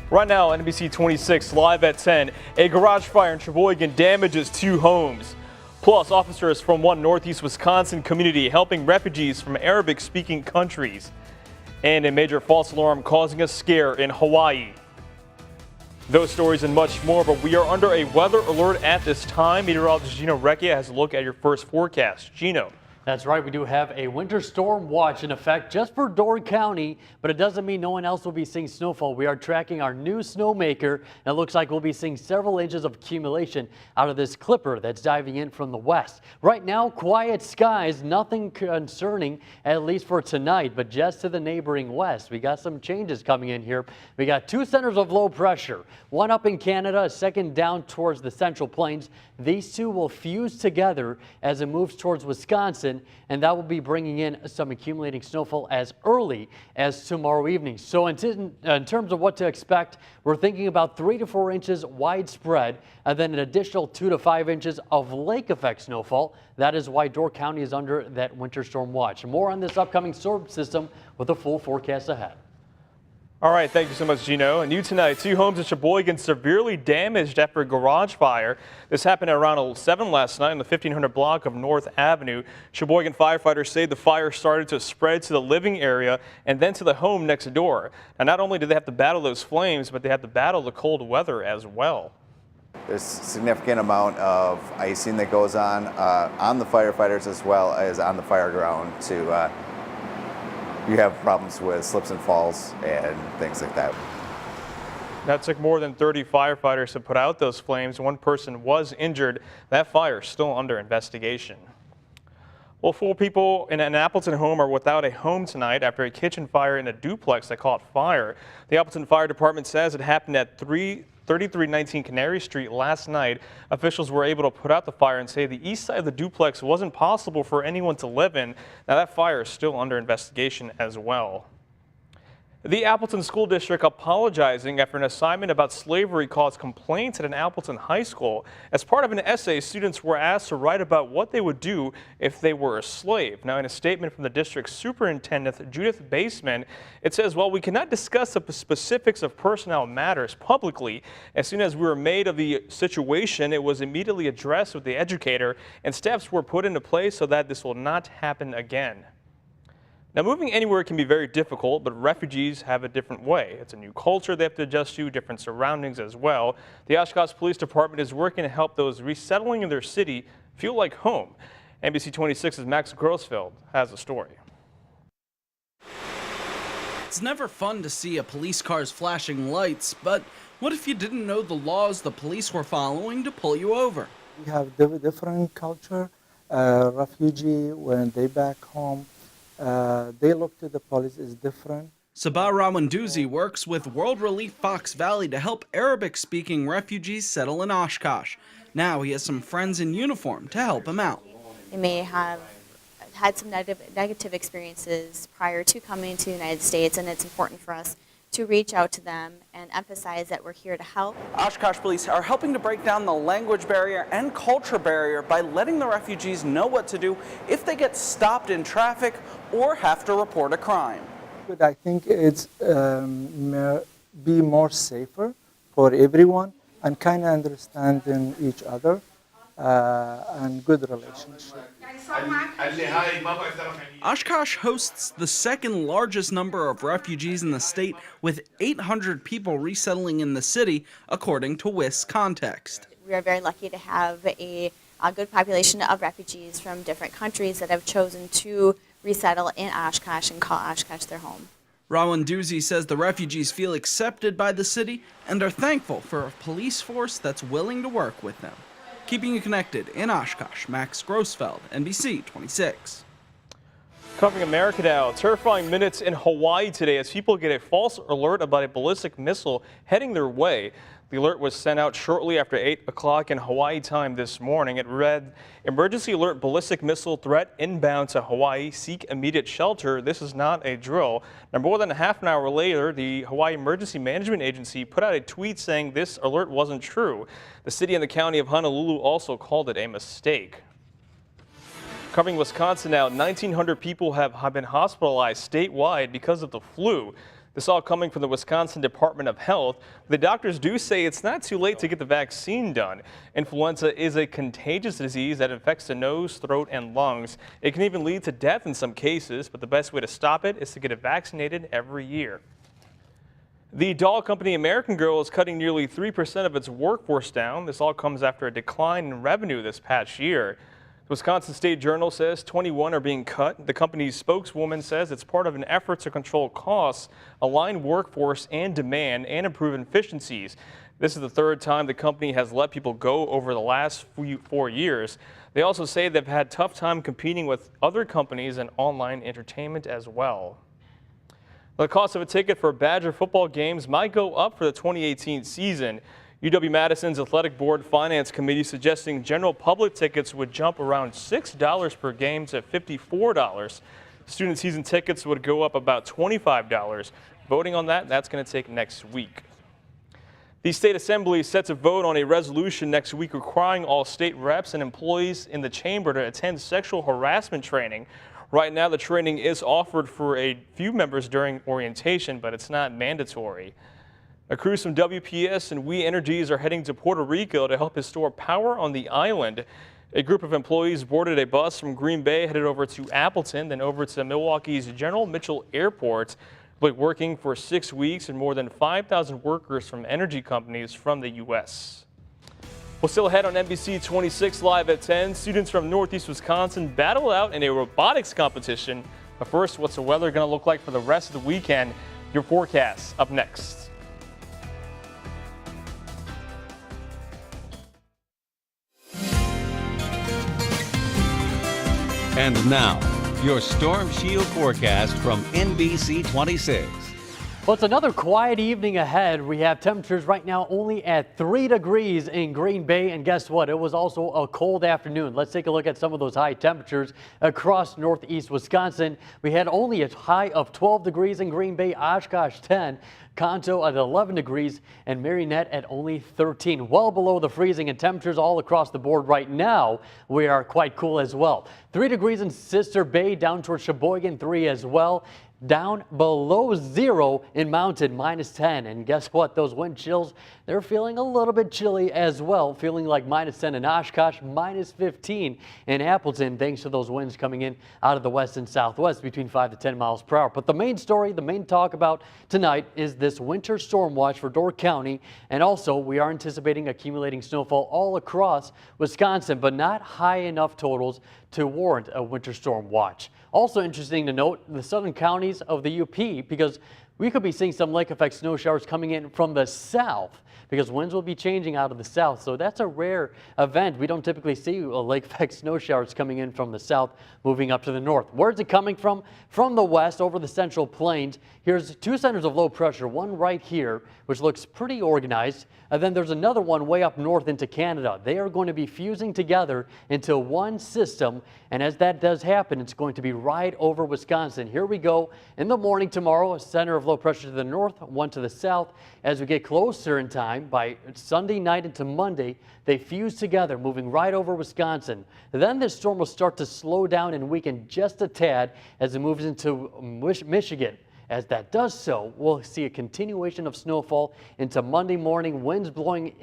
Right now, NBC 26 live at 10. A garage fire in Sheboygan damages 2 homes. Plus, officers from one northeast Wisconsin community helping refugees from Arabic-speaking countries. And a major false alarm causing a scare in Hawaii. Those stories and much more, but we are under a weather alert at this time. Meteorologist Gino Recchia has a look at your first forecast. Gino. That's right. We do have a winter storm watch in effect just for Door County, but it doesn't mean no one else will be seeing snowfall. We are tracking our new snowmaker, and it looks like we'll be seeing several inches of accumulation out of this clipper that's diving in from the west. Right now, quiet skies, nothing concerning, at least for tonight, but just to the neighboring west. We got some changes coming in here. We got 2 centers of low pressure, one up in Canada, a second down towards the Central Plains. These 2 will fuse together as it moves towards Wisconsin, and that will be bringing in some accumulating snowfall as early as tomorrow evening. So in terms of what to expect, we're thinking about 3 to 4 inches widespread, and then an additional 2 to 5 inches of lake effect snowfall. That is why Door County is under that winter storm watch. More on this upcoming storm system with a full forecast ahead. All right, thank you so much, Gino. And new tonight, 2 homes in Sheboygan severely damaged after a garage fire. This happened at around 7 last night in the 1500 block of North Avenue. Sheboygan firefighters say the fire started to spread to the living area and then to the home next door. Now, not only did they have to battle those flames, but they had to battle the cold weather as well. There's a significant amount of icing that goes on the firefighters as well as on the fire ground to you have problems with slips and falls and things like that. That took more than 30 firefighters to put out those flames. 1 person was injured. That fire is still under investigation. Well, 4 people in an Appleton home are without a home tonight after a kitchen fire in a duplex that caught fire. The Appleton Fire Department says it happened at 3319 Canary Street last night. Officials were able to put out the fire and say the east side of the duplex wasn't possible for anyone to live in. Now that fire is still under investigation as well. The Appleton School District apologizing after an assignment about slavery caused complaints at an Appleton high school. As part of an essay, students were asked to write about what they would do if they were a slave. Now, in a statement from the district superintendent, Judith Baseman, it says, "While we cannot discuss the specifics of personnel matters publicly, as soon as we were made of the situation, it was immediately addressed with the educator, and steps were put into place so that this will not happen again." Now, moving anywhere can be very difficult, but refugees have a different way. It's a new culture they have to adjust to, different surroundings as well. The Oshkosh Police Department is working to help those resettling in their city feel like home. NBC 26's Max Grossfeld has a story. It's never fun to see a police car's flashing lights, but what if you didn't know the laws the police were following to pull you over? We have different culture. Refugee, when they back home, they look to the police is different. Sabah Rawanduzi works with World Relief Fox Valley to help Arabic-speaking refugees settle in Oshkosh. Now he has some friends in uniform to help him out. They may have had some negative experiences prior to coming to the United States, and it's important for us to reach out to them and emphasize that we're here to help. Oshkosh police are helping to break down the language barrier and culture barrier by letting the refugees know what to do if they get stopped in traffic or have to report a crime. But I think it's be more safer for everyone and kind of understanding each other and good relationship. Oshkosh hosts the second largest number of refugees in the state, with 800 people resettling in the city, according to WIS Context. We are very lucky to have a good population of refugees from different countries that have chosen to resettle in Oshkosh and call Oshkosh their home. Rawanduzi says the refugees feel accepted by the city and are thankful for a police force that's willing to work with them. Keeping you connected in Oshkosh, Max Grossfeld, NBC 26. Covering America now, terrifying minutes in Hawaii today as people get a false alert about a ballistic missile heading their way. The alert was sent out shortly after 8 o'clock in Hawaii time this morning. It read, "Emergency alert, ballistic missile threat inbound to Hawaii. Seek immediate shelter. This is not a drill." Now, more than a half an hour later, the Hawaii Emergency Management Agency put out a tweet saying this alert wasn't true. The city and the county of Honolulu also called it a mistake. Covering Wisconsin now, 1,900 people have been hospitalized statewide because of the flu. This all coming from the Wisconsin Department of Health. The doctors do say it's not too late to get the vaccine done. Influenza is a contagious disease that infects the nose, throat, and lungs. It can even lead to death in some cases, but the best way to stop it is to get it vaccinated every year. The doll company American Girl is cutting nearly 3% of its workforce down. This all comes after a decline in revenue this past year. The Wisconsin State Journal says 21 are being cut. The company's spokeswoman says it's part of an effort to control costs, align workforce and demand, and improve efficiencies. This is the third time the company has let people go over the last 4 years. They also say they've had a tough time competing with other companies in online entertainment as well. The cost of a ticket for Badger football games might go up for the 2018 season. UW-Madison's Athletic Board Finance Committee suggesting general public tickets would jump around $6 per game to $54. Student season tickets would go up about $25. Voting on that's going to take next week. The State Assembly is set to vote on a resolution next week requiring all state reps and employees in the chamber to attend sexual harassment training. Right now, the training is offered for a few members during orientation, but it's not mandatory. A crew from WPS and We Energies are heading to Puerto Rico to help restore power on the island. A group of employees boarded a bus from Green Bay, headed over to Appleton, then over to Milwaukee's General Mitchell Airport. They'll be working for 6 weeks and more than 5,000 workers from energy companies from the U.S. We'll still ahead on NBC 26 live at 10. Students from Northeast Wisconsin battle out in a robotics competition. But first, what's the weather going to look like for the rest of the weekend? Your forecast up next. And now, your Storm Shield forecast from NBC 26. Well, it's another quiet evening ahead. We have temperatures right now only at 3 degrees in Green Bay. And guess what? It was also a cold afternoon. Let's take a look at some of those high temperatures across northeast Wisconsin. We had only a high of 12 degrees in Green Bay, Oshkosh 10, Conto at 11 degrees, and Marinette at only 13. Well below the freezing, and temperatures all across the board right now. We are quite cool as well. 3 degrees in Sister Bay, down towards Sheboygan, 3 as well. Down below 0 in Mountain, -10. And guess what? Those wind chills, they're feeling a little bit chilly as well, feeling like -10 in Oshkosh, -15 in Appleton, thanks to those winds coming in out of the west and southwest between 5 to 10 miles per hour. But the main story, the main talk about tonight is this winter storm watch for Door County. And also, we are anticipating accumulating snowfall all across Wisconsin, but not high enough totals to warrant a winter storm watch. Also interesting to note, the southern counties of the UP, because we could be seeing some lake effect snow showers coming in from the south, because winds will be changing out of the south. So that's a rare event. We don't typically see lake effect snow showers coming in from the south, moving up to the north. Where's it coming from? From the west over the central plains. Here's 2 centers of low pressure, one right here, which looks pretty organized. And then there's another one way up north into Canada. They are going to be fusing together into one system. And as that does happen, it's going to be right over Wisconsin. Here we go. In the morning tomorrow, a center of low pressure to the north, one to the south. As we get closer in time, by Sunday night into Monday, they fuse together, moving right over Wisconsin. Then this storm will start to slow down and weaken just a tad as it moves into Michigan. As that does so, we'll see a continuation of snowfall into Monday morning, winds blowing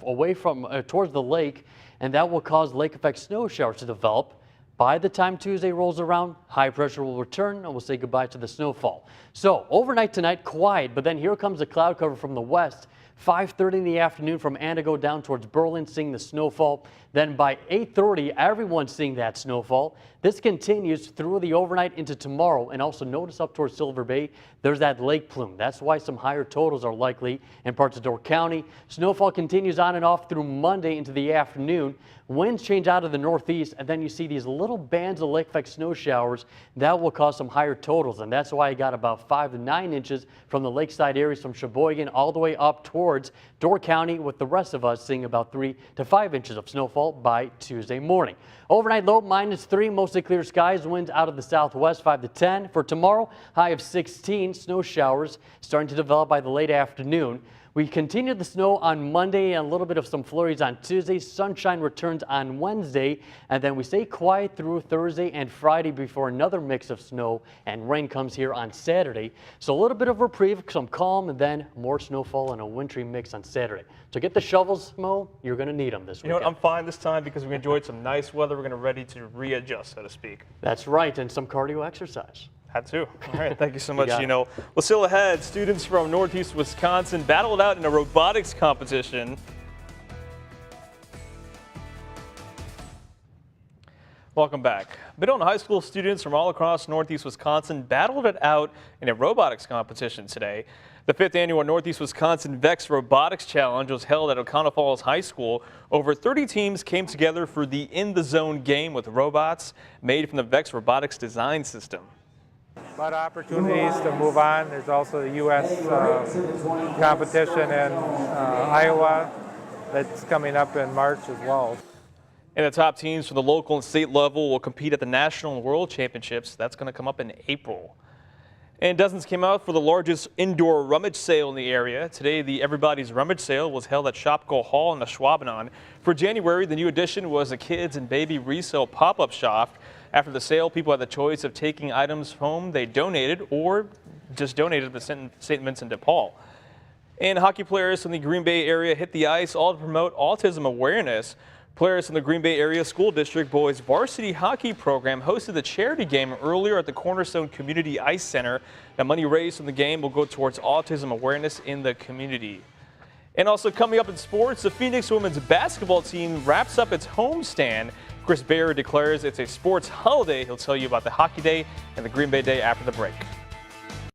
away from towards the lake, and that will cause lake effect snow showers to develop. By the time Tuesday rolls around, high pressure will return and we'll say goodbye to the snowfall. So overnight tonight, quiet, but then here comes the cloud cover from the west. 5:30 in the afternoon from Antigo down towards Berlin, seeing the snowfall. Then by 8:30, everyone's seeing that snowfall. This continues through the overnight into tomorrow. And also notice up towards Silver Bay, there's that lake plume. That's why some higher totals are likely in parts of Door County. Snowfall continues on and off through Monday into the afternoon. Winds change out of the northeast, and then you see these little bands of lake effect snow showers. That will cause some higher totals, and that's why I got about 5 to 9 inches from the lakeside areas from Sheboygan all the way up towards Door County, with the rest of us seeing about 3 to 5 inches of snowfall by Tuesday morning. Overnight low -3, mostly clear skies, winds out of the southwest 5 to 10. For tomorrow, high of 16, snow showers starting to develop by the late afternoon. We continue the snow on Monday and a little bit of some flurries on Tuesday. Sunshine returns on Wednesday, and then we stay quiet through Thursday and Friday before another mix of snow and rain comes here on Saturday. So a little bit of reprieve, some calm, and then more snowfall and a wintry mix on Saturday. So get the shovels, Mo. You're going to need them this weekend. You know what? I'm fine this time because we enjoyed some nice weather. We're going to ready to readjust, so to speak. That's right, and some cardio exercise. Had to. All right, thank you so much, got it. Gino. Well, still ahead, students from Northeast Wisconsin battled out in a robotics competition. Welcome back. Middle and high school students from all across Northeast Wisconsin battled it out in a robotics competition today. The 5th annual Northeast Wisconsin VEX Robotics Challenge was held at O'Connell Falls High School. Over 30 teams came together for the In the Zone game with robots made from the VEX Robotics design system. A lot of opportunities to move on. There's also the U.S. competition in Iowa that's coming up in March as well. And the top teams from the local and state level will compete at the National and World Championships. That's going to come up in April. And dozens came out for the largest indoor rummage sale in the area. Today, the Everybody's Rummage Sale was held at Shopko Hall in Ashwaubenon. For January, the new addition was a kids and baby resale pop-up shop. After the sale, people had the choice of taking items home they donated or just donated to St. Vincent de Paul. And hockey players from the Green Bay area hit the ice all to promote autism awareness. Players from the Green Bay Area School District Boys Varsity Hockey Program hosted the charity game earlier at the Cornerstone Community Ice Center. The money raised from the game will go towards autism awareness in the community. And also coming up in sports, the Phoenix women's basketball team wraps up its homestand. Chris Baer declares it's a sports holiday. He'll tell you about the Hockey Day and the Green Bay Day after the break.